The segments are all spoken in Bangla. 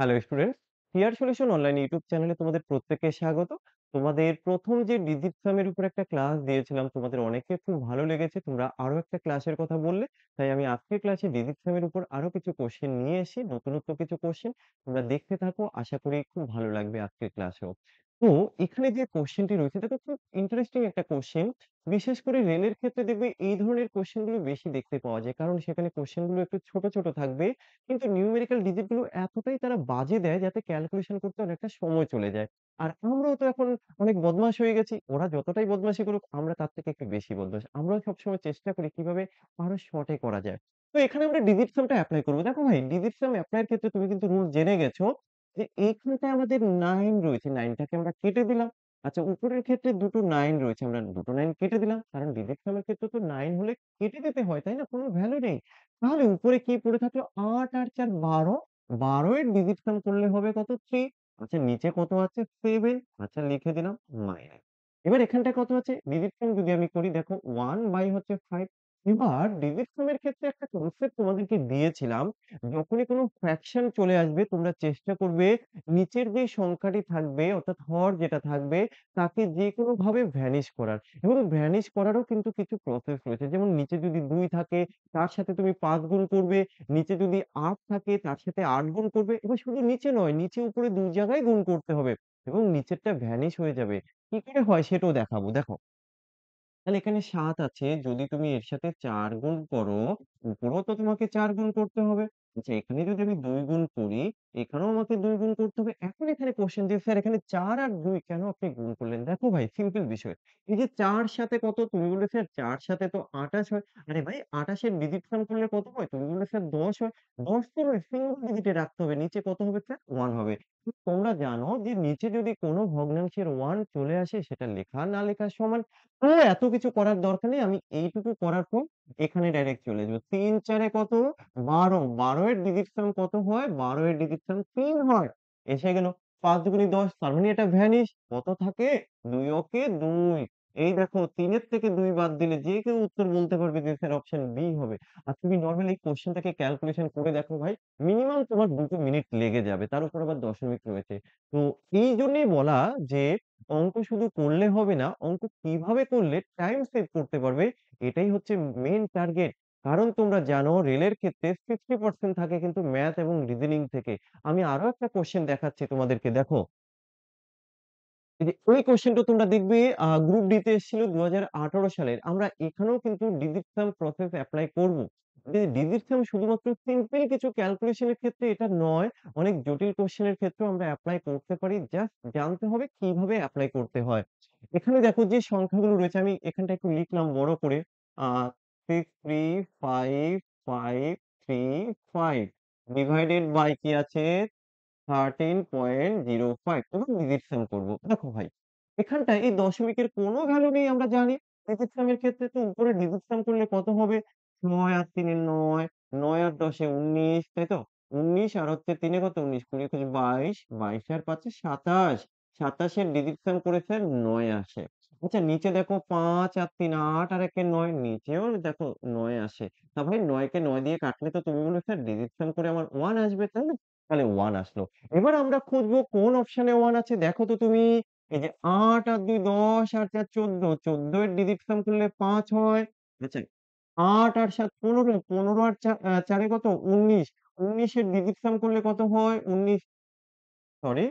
Hello students, clear solution online YouTube চ্যানেলে তোমাদের প্রত্যেককে স্বাগত। তোমাদের ১ম যে ডিজিট সাম এর উপর একটা ক্লাস দিয়েছিলাম, তোমাদের অনেকের খুব ভালো লেগেছে। তোমরা আরো একটা ক্লাসের কথা বললে। তাই আমি আজকের ক্লাসে ডিজিট সাম এর উপর আরো কিছু কোয়েশ্চেন নিয়ে এসেছি, নতুনত্ব কিছু কোয়েশ্চেন। তোমরা দেখতে থাকো, আশা করি খুব ভালো লাগবে আজকের ক্লাসেও। তো এখানে যে কোয়েশ্চেনটি রয়েছে দেখো, খুব ইন্টারেস্টিং একটা কোয়েশ্চেন। বিশেষ করে রেলের ক্ষেত্রে দেখবে এই ধরনের কোয়েশ্চেন গুলো বেশি দেখতে পাওয়া যায়। কারণ সেখানে কোয়েশ্চেন গুলো একটু ছোট, ছোট থাকবে। কিন্তু নিউমেরিক্যাল ডিজিট গুলো এতটাই তারা বাজে দেয় যাতে ক্যালকুলেশন করতে অনেকটা সময় চলে যায়। আর আমরাও তো এখন অনেক বদমাশ হয়ে গেছি। ওরা যতটাই বদমাশি করুক আমরা তার থেকে একটু বেশি বদমাশ। আমরাও সবসময় চেষ্টা করি কিভাবে আরো শর্টে করা যায়। তো এখানে আমরা ডিজিট সামটা এপ্লাই করব। দেখো ভাই, ডিজিট সাম এপ্লাই এর ক্ষেত্রে তুমি কিন্তু রুল জেনে গেছো যে এইখানটায় আমাদের 9 রয়েছে। 9 টাকে আমরা কেটে দিলাম। আচ্ছা, উপরের ক্ষেত্রে দুটো 9 রয়েছে। আমরা দুটো 9 কেটে দিলাম। কারণ ডিজিট সাম এর ক্ষেত্রে তো 9 হলে কেটে দিতে হয়, তাই না? কোনো ভ্যালু নেই। তাহলে উপরে কি পড়ে থাকলো? ৮ আর ৪ ১২। ১২ এর ডিজিট সাম করলে হবে কত? ৩। আচ্ছা, নিচে কত আছে? 7। আচ্ছা, লিখে দিলাম মাইনাস। এবার এখানটায় কত আছে? ডিজিট সাম যদি আমি করি, দেখো 1 বাই হচ্ছে ৫। এবার ডিজিট সাম এর ক্ষেত্রে একটা কনসেপ্ট তোমাদেরকে দিয়েছিলাম। যখনই কোনো ফ্র্যাকশন চলে আসবে তোমরা চেষ্টা করবে নিচের যে সংখ্যাটি থাকবে অর্থাৎ হর যেটা থাকবে তাকে যেকোনোভাবে ভ্যানিশ করার। এবং ভ্যানিশ করারও কিন্তু কিছু প্রসেস রয়েছে। যেমন নিচে যদি ২ থাকে তার সাথে তুমি ৫ গুণ করবে। নিচে যদি ৮ থাকে তার সাথে ৮ গুণ করবে। এবার শুধু নিচে নয়, নিচে উপরে ২ জায়গায় গুণ করতে হবে এবং নিচেরটা ভ্যানিশ হয়ে যাবে। কি করে হয় সেটাও দেখাবো। দেখো, তাহলে এখানে ৭ আছে। যদি তুমি এর সাথে ৪ গুণ করো, উপরেও তো তোমাকে ৪ গুণ করতে হবে। আচ্ছা, এখানে যদি আমি ২ গুণ করি, এখানেও আমাকে ২ গুণ করতে হবে। এখন এখানে কোয়েশ্চেন যে স্যার এখানে ৪ আর ২ কেন আপনি গুণ করলেন? দেখো ভাই, সিম্পল বিষয়। এই যে ৪ সাথে কত? তুমি বললে স্যার ৪ সাথে তো ২৮ হয়। আরে ভাই, ২৮ এর ডিজিট সাম করলে কত হয়? তুমি বললে স্যার ১০ হয়। ১০ তো নয়, সিঙ্গল ডিজিটে রাখতে হবে। নিচে কত হবে স্যার? ১ হবে। তোমরা জানো যে নিচে যদি কোনো ভগ্নাংশের 1 চলে আসে সেটা লেখা না লেখা সমান। তো এত কিছু করার দরকার নেই। আমি এইটুকু করার পর এখানে ডাইরেক্ট চলে যাব। ৩ ৪ এ কত? ১২। ১২ এর ডিজিট সাম কত হয়? ১২ এর ডিজিট সাম ৩ হয়। এসে গেল। ৫ দুগুণে ১০, তার মানে এটা ভ্যানিশ। কত থাকে? ২ অকে ২। এই দেখো, ৩ এর থেকে ২ বাদ দিলে যে কেউ উত্তর বলতে পারবে যে স্যার অপশন বি হবে। আর তুমি নরমালি এই কোয়েশ্চেনটাকে ক্যালকুলেশন করে দেখো ভাই, মিনিমাম তোমার ২ মিনিট লেগে যাবে। তার উপর আবার দশমিক রয়েছে। তো এইজন্যই বলা যে অঙ্ক শুধু করলে হবে না, অঙ্ক কিভাবে করলে টাইম সেভ করতে পারবে এটাই হচ্ছে মেইন টার্গেট। কারণ তোমরা জানো রেলের ক্ষেত্রে 50% থাকে কিন্তু ম্যাথ এবং রিজনিং থেকে। আমি আরো একটা কোয়েশ্চেন দেখাচ্ছি তোমাদেরকে, দেখো। এই যে ওই কোয়েশ্চেনটা তোমরা দেখবে গ্রুপ ডি তে এসেছিল ২০১৮ সালের। আমরা এখানেও কিন্তু ডিজিট সাম প্রসেস এপ্লাই করব। ডিজিট সাম শুধুমাত্র সিম্পল কিছু ক্যালকুলেশন এর ক্ষেত্রে এটা নয়, অনেক জটিল কোয়েশ্চেন এর ক্ষেত্রেও আমরা এপ্লাই করতে পারি। জাস্ট জানতে হবে কিভাবে এপ্লাই করতে হয়। এখানে দেখো যে সংখ্যাগুলো রয়েছে, আমি এখানটা একটু লিখলাম বড় করে। আ 6 3 5 5 3 5 ডিভাইডেড বাই কি আছে? 13.05 এবং ডিজিট সাম করব। দেখো ভাই, এখানটায় এই দশমিকের কোনো ভ্যালু নেই আমরা জানি। ডিজিট সাম এর ক্ষেত্রে তো উপরে ডিজিট সাম করলে কত হবে? ৯ আর ৩ এ ৯, ৯ আর ১০ এ ১৯, তাই তো? ১৯ আর হচ্ছে ৩ এ কত? ১৯, ২০ ২৫ ২২, ২২ আর ৫ এ ২৭। ২৭ এর ডিজিট সাম করে স্যার ৯ আসে। আচ্ছা, নিচে দেখো ৫ আর ৩ ৮ আর ১ এ ৯, নিচেও দেখো ৯ আসে। তা ভাই ৯ কে ৯ দিয়ে কাটলে তো তুমি বলবে স্যার ডিজিট সাম করে আমার ১ আসবে, তাই না? তাহলে 1 আসলো। এবার আমরা খুঁজবো কোন অপশনে 1 আছে, দেখো তো তুমি। এই যে ৮ আর ২ ১০ আর ৪ ১৪, ১৪ এর ডিজিট সাম করলে ৫ হয়। আচ্ছা, ৮ আর ৭ ১৫, ১৫ আর ৪ এ কত? ১৯, ১৯ এর ডিজিট সাম করলে কত হয়? ১৯, সরি,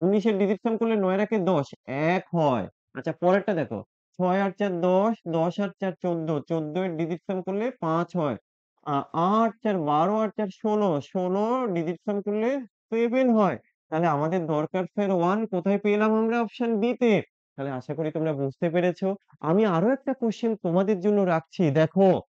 ১৯ এর ডিজিট সাম করলে ৯ এর একে ১০, ১ হয়। আচ্ছা, পরেরটা দেখো। ৬ আর ৪ ১০, ১০ আর ৪ ১৪, ১৪ এর ডিজিট সাম করলে ৫ হয়। আ ৮ ৪ ১২ আর ৪ ১৬, ১৬ ডিজিট সাম করলে 7 হয়। তাহলে আমাদের দরকার স্যার 1, কোথায় পেলাম আমরা? অপশন বি তে। তাহলে আশা করি তোমরা বুঝতে পেরেছো। আমি আরো একটা কোয়েশ্চেন তোমাদের জন্য রাখছি, দেখো।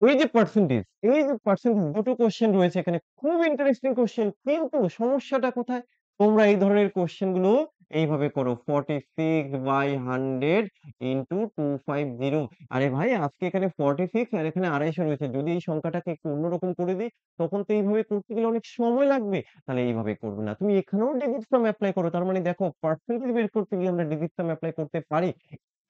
এই যে পার্সেন্টেজ, এই যে পার্সেন্টেজ, দুটো কোয়েশ্চেন রয়েছে এখানে। খুব ইন্টারেস্টিং কোয়েশ্চেন। কিন্তু সমস্যাটা কোথায়? তোমরা এই ধরনের কোয়েশ্চেন গুলো এইভাবে করো। 46/100 ইনটু 250। আরে ভাই, আজকে এখানে 46 আর এখানে 250 রয়েছে। যদি এই সংখ্যাটাকে একটু অন্যরকম করে দেই, তখন তো এইভাবে করতে গেলে অনেক সময় লাগবে। তাহলে এইভাবে করবে না। তুমি এখানেও ডিজিট সাম এপ্লাই করো। তার মানে দেখো, পার্সেন্টেজ বের করতে গিয়ে আমরা ডিজিট সাম এপ্লাই করতে পারি।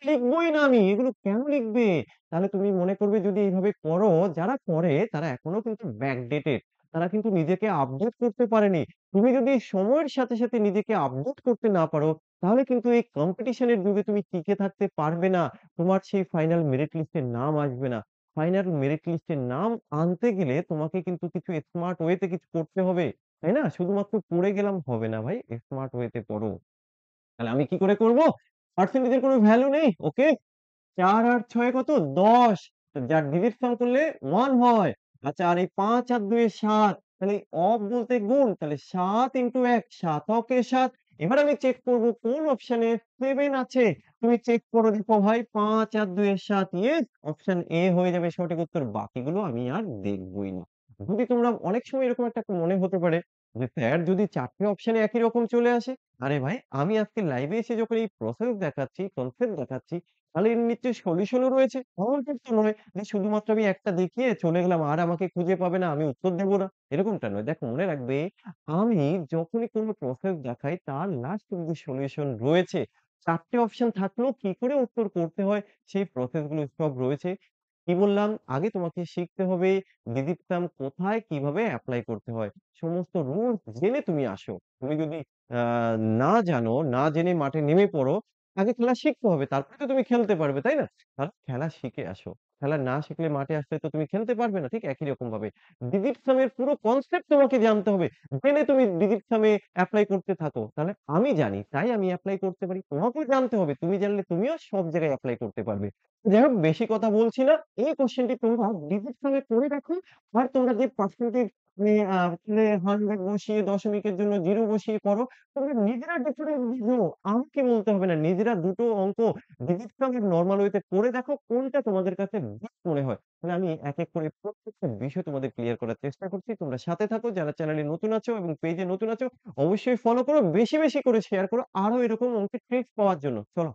লিখবই না আমি। এগুলো কেন লিখবে? তাহলে তুমি মনে করবে যদি এইভাবে করো, যারা করে তারা এখনো কিন্তু ব্যাকডেটেড। তারা কিন্তু নিজেকে আপডেট করতে পারেনি। তুমি যদি সময়ের সাথে, সাথে নিজেকে আপডেট করতে না পারো, তাহলে কিন্তু এই কম্পিটিশন এর যুগে তুমি টিকে থাকতে পারবে না। তোমার সেই ফাইনাল মেরিট লিস্ট এ নাম আসবে না। ফাইনাল মেরিট লিস্ট এ নাম আনতে গেলে তোমাকে কিন্তু কিছু স্মার্ট ওয়ে তে কিছু করতে হবে। তাই না? শুধুমাত্র পড়ে গেলাম হবে না ভাই। স্মার্ট ওয়ে তে পড়ো। তাহলে আমি কি করে করব? পার্সেন্টেজ এর কোনো ভ্যালু নেই। ওকে? ৪ আর ৬ কত? ১০। তো যার ডিজিট সাম করলে ১ হয়। আচ্ছা আর এই ৫ আর ২ এ ৭। তাহলে অফ বলতে গুণ। তাহলে ৭ ইন্টু ১ ৭ অকে ৭। এবার আমি চেক করব কোন অপশনে 7 আছে। তুমি চেক করে দেখো ভাই ৫ আর ২ এর ৭। ইয়েস! অপশন এ হয়ে যাবে সঠিক উত্তর। বাকিগুলো আমি আর দেখবই না। যদি তোমরা অনেক সময় এরকম একটা মনে হতে পারে যে স্যার যদি ৪ টে অপশনে একই রকম চলে আসে? আরে ভাই আমি আজকে লাইভে এসে যখন এই প্রসেস দেখাচ্ছি, কনসেপ্ট দেখাচ্ছি তাহলে এর নিশ্চয়ই সলিউশন ও রয়েছে। এমনটা তো নয় যে শুধুমাত্র আমি একটা দেখিয়ে চলে গেলাম আর আমাকে খুঁজে পাবে না, আমি উত্তর দেব না। এরকমটা নয়। দেখো মনে রাখবে আমি যখনই কোন প্রসেস দেখাই তার লাস্ট অব্দি সলিউশন রয়েছে। ৪ টে অপশন থাকলেও কি করে উত্তর করতে হয় সেই প্রসেস গুলো সব রয়েছে। কি বললাম? আগে তোমাকে শিখতে হবে ডিজিট সাম কোথায় কিভাবে এপ্লাই করতে হয়। সমস্ত রুলস জেনে তুমি আসো। তুমি যদি আ না জানো, না জেনে মাঠে নেমে পড়ো আগে খেলা শিখতে হবে। তারপরে তো তুমি খেলতে পারবে, তাই না? খেলা শিখে আসো। খেলা না শিখলে মাঠে আসলে তো তুমি খেলতে পারবে না। ঠিক একই রকম ভাবে। ডিজিট সাম এর পুরো কনসেপ্ট তোমাকে জানতে হবে। জেনে তুমি ডিজিট সাম এ এপ্লাই করতে থাকো। তাহলে আমি জানি, তাই আমি এপ্লাই করতে পারি। তোমাকেও জানতে হবে। তুমি জানলে তুমিও সব জায়গায় এপ্লাই করতে পারবে। যাই হোক বেশি কথা বলছি না। এই কোয়েশ্চেনটি তোমরা ডিজিট সাম এ করে দেখো। আর তোমরা যে পার্সেন্টেজ মানে 100 বসিয়ে দশমিকের জন্য 0 বসিয়ে করো তোমরা নিজেরা ডিফারেন্স বুঝো। আমাকে বলতে হবে না। নিজেরা দুটো অঙ্ক ডিজিট সাম এর নরমাল ওয়েতে করে দেখো কোনটা তোমাদের কাছে বেস্ট মনে হয়। তাহলে আমি এক, এক করে প্রত্যেকটা বিষয় তোমাদের ক্লিয়ার করার চেষ্টা করছি। তোমরা সাথে থাকো। যারা চ্যানেলে নতুন আছো এবং পেজে নতুন আছো অবশ্যই ফলো করো। বেশি, বেশি করে শেয়ার করো। আরো এরকম অঙ্কের ট্রিকস পাওয়ার জন্য। চলো